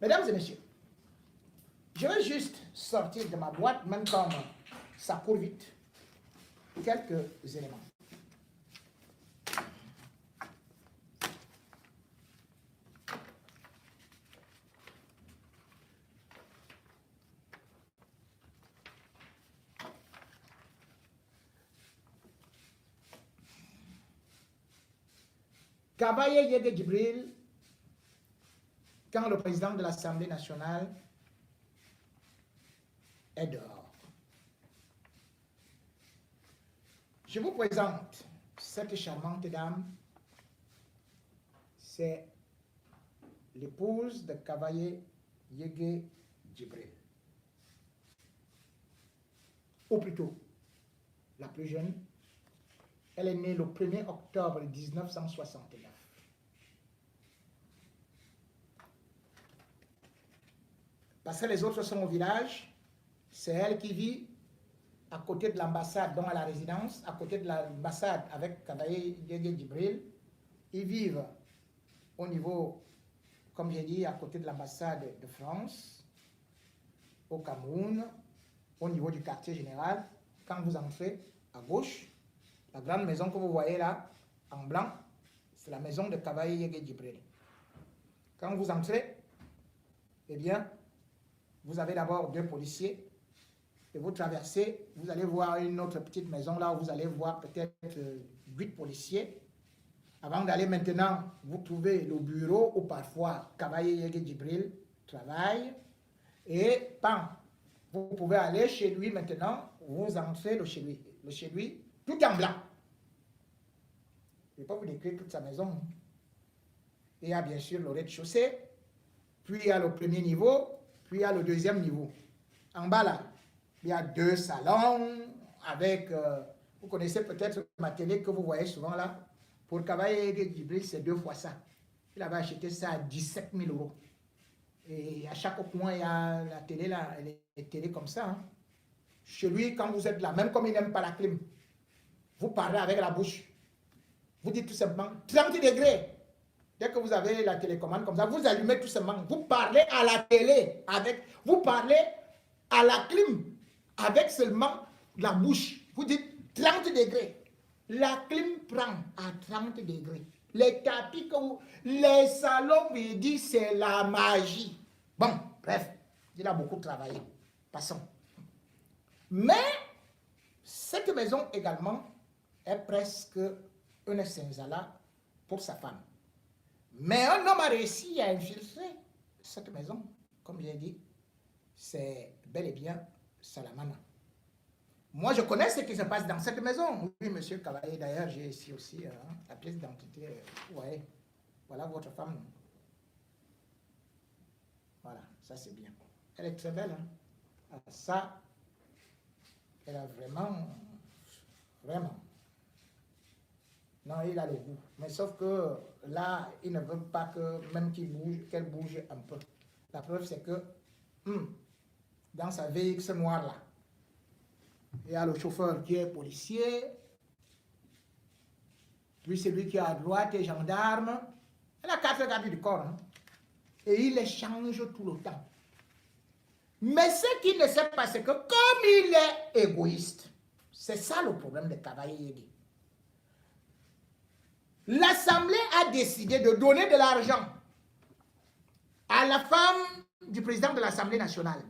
Mesdames et messieurs, je vais juste sortir de ma boîte, même comme ça court vite, quelques éléments. Kabaye Yege Djibril, quand le président de l'Assemblée nationale est dehors. Je vous présente cette charmante dame. C'est l'épouse de Kabaye Yege Djibril. Ou plutôt, la plus jeune. Elle est née le 1er octobre 1969. Parce que les autres sont au village, c'est elle qui vit à côté de l'ambassade, donc à la résidence, à côté de l'ambassade avec Kabaye Yege Djibril. Ils vivent au niveau, comme j'ai dit, à côté de l'ambassade de France, au Cameroun, au niveau du quartier général. Quand vous entrez à gauche, la grande maison que vous voyez là, en blanc, c'est la maison de Kabaye Yege Djibril. Quand vous entrez, eh bien, vous avez d'abord 2 policiers, et vous traversez, vous allez voir une autre petite maison là où vous allez voir peut-être 8 policiers. Avant d'aller maintenant, vous trouvez le bureau où parfois Kabaye Yege Djibril travaille, et vous pouvez aller chez lui maintenant, vous entrez le chez lui, tout en blanc. Je ne vais pas vous décrire toute sa maison. Il y a bien sûr le rez-de-chaussée, puis il y a le premier niveau, puis il y a le deuxième niveau. En bas là, il y a 2 salons avec, vous connaissez peut-être ma télé que vous voyez souvent là. Pour Kabaye Yege Djibril, c'est 2 fois ça. Il avait acheté ça à 17 000 €. Et à chaque coin, il y a la télé là, les télés comme ça. Hein. Chez lui, quand vous êtes là, même comme il n'aime pas la clim, vous parlez avec la bouche. Vous dites tout simplement 30 degrés. Dès que vous avez la télécommande comme ça, vous allumez tout simplement. Vous parlez à la télé, vous parlez à la clim avec seulement la bouche. Vous dites 30 degrés. La clim prend à 30 degrés. Les tapis, les salons, il dit c'est la magie. Bon, bref, il a beaucoup travaillé. Passons. Mais cette maison également est presque une senzala pour sa femme. Mais un homme a réussi à infiltrer cette maison. Comme j'ai dit, c'est bel et bien Salamana. Moi, je connais ce qui se passe dans cette maison. Oui, monsieur Kabaye, d'ailleurs, j'ai ici aussi la pièce d'identité. Ouais. Voilà votre femme. Voilà, ça c'est bien. Elle est très belle. Hein? Ça, elle a vraiment. Non, il a le goût. Mais sauf que là, il ne veut pas que même qu'elle bouge un peu. La preuve, c'est que dans sa VX noire là, il y a le chauffeur qui est policier, puis celui qui est à droite est gendarme. Elle a 4 gardes du corps. Hein? Et il les change tout le temps. Mais ce qu'il ne sait pas, c'est que comme il est égoïste, c'est ça le problème de Kabaye Yege. L'Assemblée a décidé de donner de l'argent à la femme du président de l'Assemblée nationale,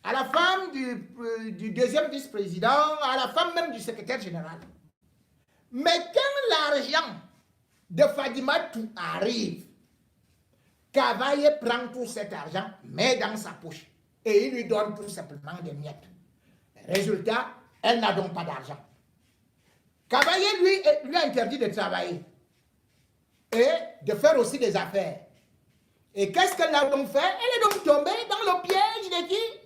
à la femme du deuxième vice-président, à la femme même du secrétaire général. Mais quand l'argent de Fadima tout arrive, Kabaye prend tout cet argent, met dans sa poche et il lui donne tout simplement des miettes. Résultat, elle n'a donc pas d'argent. Kabaye lui a interdit de travailler et de faire aussi des affaires. Et qu'est-ce qu'elle a donc fait? Elle est donc tombée dans le piège de qui?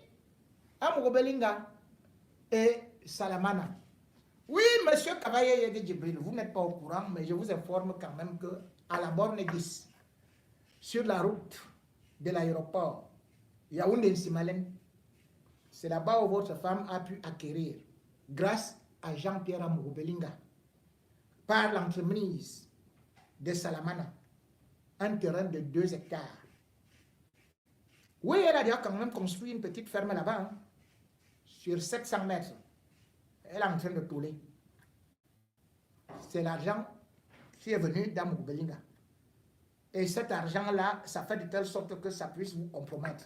Amogobelinga et Salamana. Oui, monsieur Kabaye Yege Djibril, vous n'êtes pas au courant, mais je vous informe quand même que à la borne 10, sur la route de l'aéroport Yaoundé-Nsimalen, c'est là-bas où votre femme a pu acquérir, grâce à Jean-Pierre Amogobelinga, par l'entremise de Salamana, un terrain de 2 hectares. Oui, elle a déjà quand même construit une petite ferme là-bas, hein, sur 700 mètres. Elle est en train de tourner. C'est l'argent qui est venu dans Moubelinga. Et cet argent-là, ça fait de telle sorte que ça puisse vous compromettre.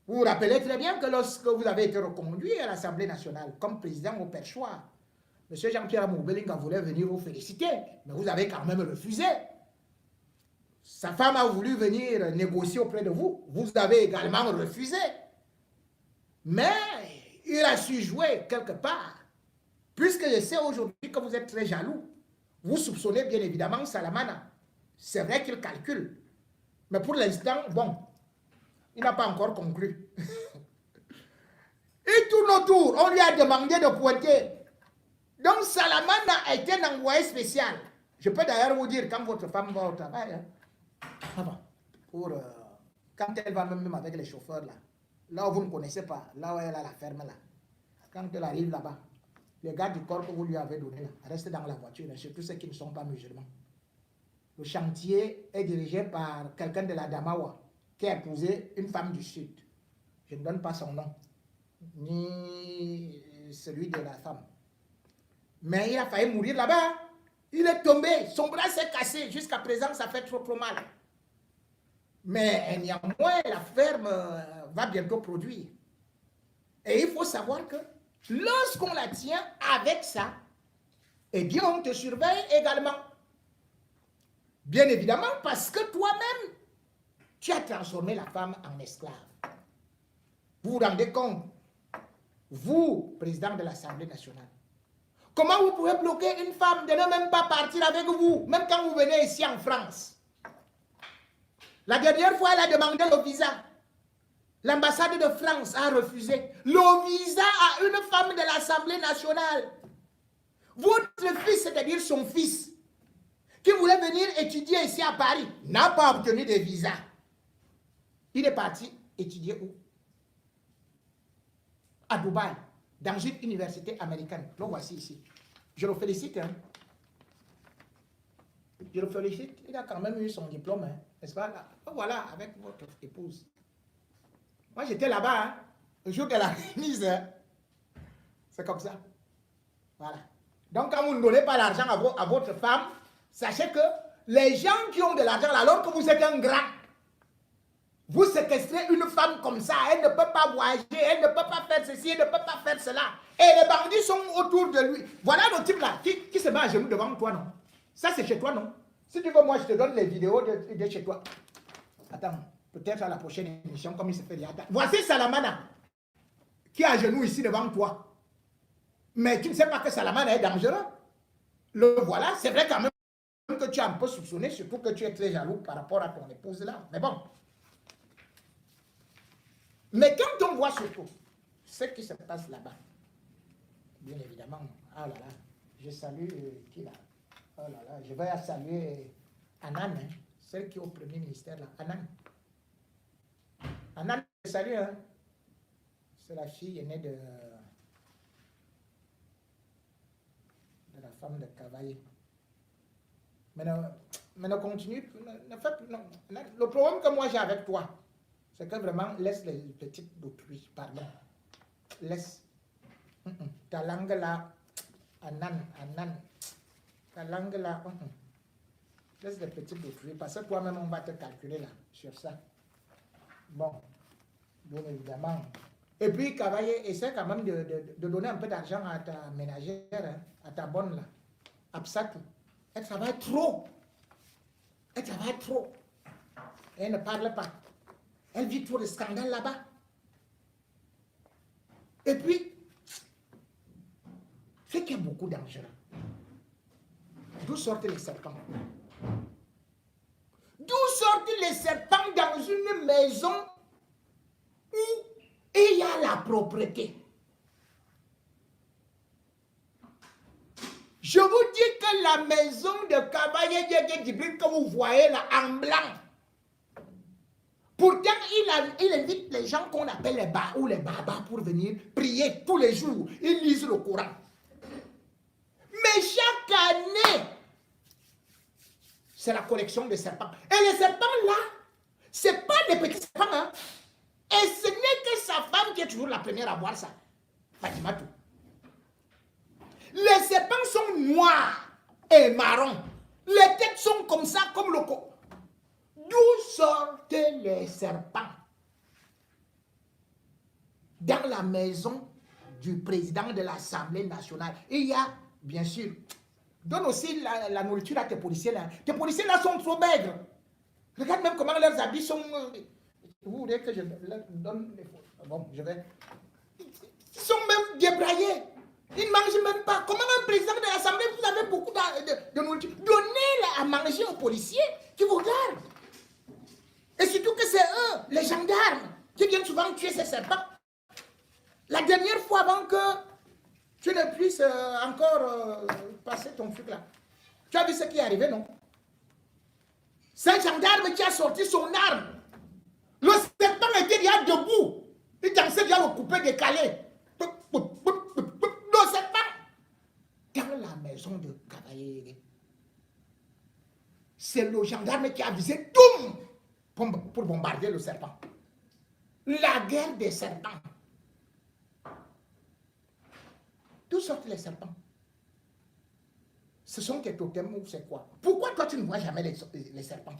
Vous vous rappelez très bien que lorsque vous avez été reconduit à l'Assemblée nationale comme président au perchoir, M. Jean-Pierre Moubelinga voulait venir vous féliciter, mais vous avez quand même refusé. Sa femme a voulu venir négocier auprès de vous. Vous avez également refusé. Mais il a su jouer quelque part. Puisque je sais aujourd'hui que vous êtes très jaloux. Vous soupçonnez bien évidemment Salamana. C'est vrai qu'il calcule. Mais pour l'instant, bon, il n'a pas encore conclu. Il tourne autour. On lui a demandé de pointer. Donc Salamana a été un envoyé spécial. Je peux d'ailleurs vous dire, quand votre femme va au travail, hein, quand elle va même avec les chauffeurs, là où vous ne connaissez pas, là où elle a la ferme, là, quand elle arrive là-bas, les gars du corps que vous lui avez donné, là, restent dans la voiture, là, surtout ceux qui ne sont pas musulmans. Le chantier est dirigé par quelqu'un de la Damawa, qui a épousé une femme du Sud. Je ne donne pas son nom, ni celui de la femme. Mais il a failli mourir là-bas. Il est tombé, son bras s'est cassé. Jusqu'à présent, ça fait trop mal. Mais néanmoins, la ferme va bientôt produire. Et il faut savoir que lorsqu'on la tient avec ça, eh bien, on te surveille également. Bien évidemment, parce que toi-même, tu as transformé la femme en esclave. Vous vous rendez compte? Vous, président de l'Assemblée nationale, comment vous pouvez bloquer une femme de ne même pas partir avec vous, même quand vous venez ici en France? La dernière fois, elle a demandé le visa. L'ambassade de France a refusé. Le visa à une femme de l'Assemblée nationale. Votre fils, c'est-à-dire son fils, qui voulait venir étudier ici à Paris, n'a pas obtenu de visa. Il est parti étudier où? À Dubaï, dans une université américaine. Le voici ici. Je le félicite. Hein. Je le félicite. Il a quand même eu son diplôme. Hein. N'est-ce pas? Là. Voilà, avec votre épouse. Moi, j'étais là-bas. Hein, le jour de la remise. Hein. C'est comme ça. Voilà. Donc, quand vous ne donnez pas l'argent à votre femme, sachez que les gens qui ont de l'argent, alors que vous êtes un grand, vous séquestrez une femme comme ça, elle ne peut pas voyager, elle ne peut pas faire ceci, elle ne peut pas faire cela. Et les bandits sont autour de lui. Voilà le type là qui se met à genoux devant toi, non? Ça, c'est chez toi, non? Si tu veux, moi, je te donne les vidéos de chez toi. Attends, peut-être à la prochaine émission, comme il se fait dire. Voici Salamana, qui est à genoux ici devant toi. Mais tu ne sais pas que Salamana est dangereux. Le voilà, c'est vrai quand même que tu as un peu soupçonné, surtout que tu es très jaloux par rapport à ton épouse là. Mais bon. Mais quand on voit surtout ce qui se passe là-bas, bien évidemment, oh là là, je salue qui là? Oh là là, je vais saluer Anan, hein, celle qui est au premier ministère là, Anan. Anan, je salue, hein. C'est la fille aînée de la femme de Cavaillé. Mais ne continue, ne fais plus, non. Le problème que moi j'ai avec toi, c'est que vraiment, laisse les petites d'autrui, pardon. Laisse. Ta langue là, Anan. Ta langue là, laisse les petites d'autrui, parce que toi-même, on va te calculer là, sur ça. Bon, bien évidemment. Et puis, Cavaillé, essaie quand même de donner un peu d'argent à ta ménagère, hein, à ta bonne là, Absatou. Elle travaille trop. Elle travaille trop. Elle ne parle pas. Elle vit trop de scandales là-bas. Et puis, ce qui est beaucoup dangereux. D'où sortent les serpents? D'où sortent les serpents dans une maison où il y a la propreté? Je vous dis que la maison de Cavaillé Djibril que vous voyez là en blanc, pourtant il invite les gens qu'on appelle les babas ou les babas pour venir prier tous les jours. Ils lisent le Coran. Mais chaque année, c'est la collection de serpents. Et les serpents là, ce n'est pas des petits serpents. Hein. qui est toujours la première à voir ça. Fatimatou. Les serpents sont noirs et marrons. Les têtes sont comme ça, comme le co. D'où sortent les serpents? Dans la maison du président de l'Assemblée nationale. Et il y a, bien sûr, donne aussi la nourriture à tes policiers là. Tes policiers là sont trop maigres. Regarde même comment leurs habits sont... Vous voulez que je leur donne des photos? Bon, je vais... Ils sont même débraillés. Ils ne mangent même pas. Comment un président de l'Assemblée, vous avez beaucoup de nourriture? Donnez à manger aux policiers qui vous regardent. Et surtout que c'est eux, les gendarmes, qui viennent souvent tuer ces serpents. La dernière fois, avant que tu ne puisses encore passer ton truc là, tu as vu ce qui est arrivé, non? C'est un gendarme qui a sorti son arme. Le serpent était déjà debout. Il dansait déjà le coupé décalé. Le serpent dans la maison de Cavaillé. C'est le gendarme qui a visé tout pour bombarder le serpent. La guerre des serpents. D'où sortent les serpents? Ce sont tes totems ou c'est quoi? Pourquoi toi tu ne vois jamais les serpents?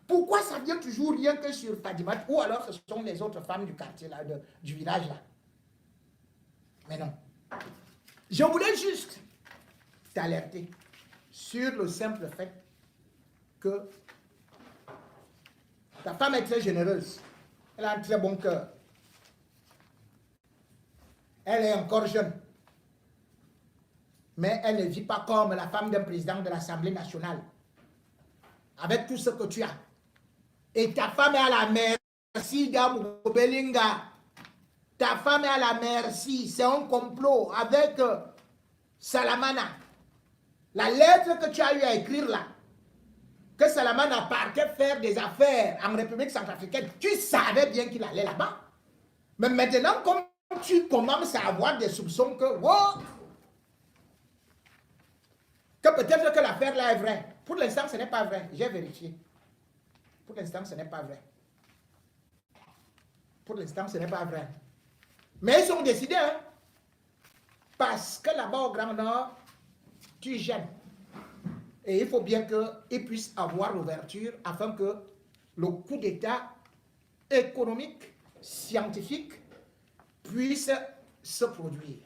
Pourquoi ça vient toujours rien que sur Fadimat? Ou alors ce sont les autres femmes du quartier là, du village là? Mais non. Je voulais juste t'alerter sur le simple fait que ta femme est très généreuse. Elle a un très bon cœur. Elle est encore jeune. Mais elle ne vit pas comme la femme d'un président de l'Assemblée nationale. Avec tout ce que tu as. Et ta femme est à la merci d'Amubelinga. Ta femme est à la merci. C'est un complot avec Salamana. La lettre que tu as eu à écrire là, que Salamana partait faire des affaires en République centrafricaine, tu savais bien qu'il allait là-bas. Mais maintenant, comme tu commences à avoir des soupçons que, wow, que peut-être que l'affaire là est vraie. Pour l'instant, ce n'est pas vrai. J'ai vérifié. Pour l'instant, ce n'est pas vrai. Pour l'instant, ce n'est pas vrai. Mais ils ont décidé, hein, parce que là-bas au Grand Nord, tu gênes. Et il faut bien qu'ils puissent avoir l'ouverture afin que le coup d'État économique, scientifique puisse se produire.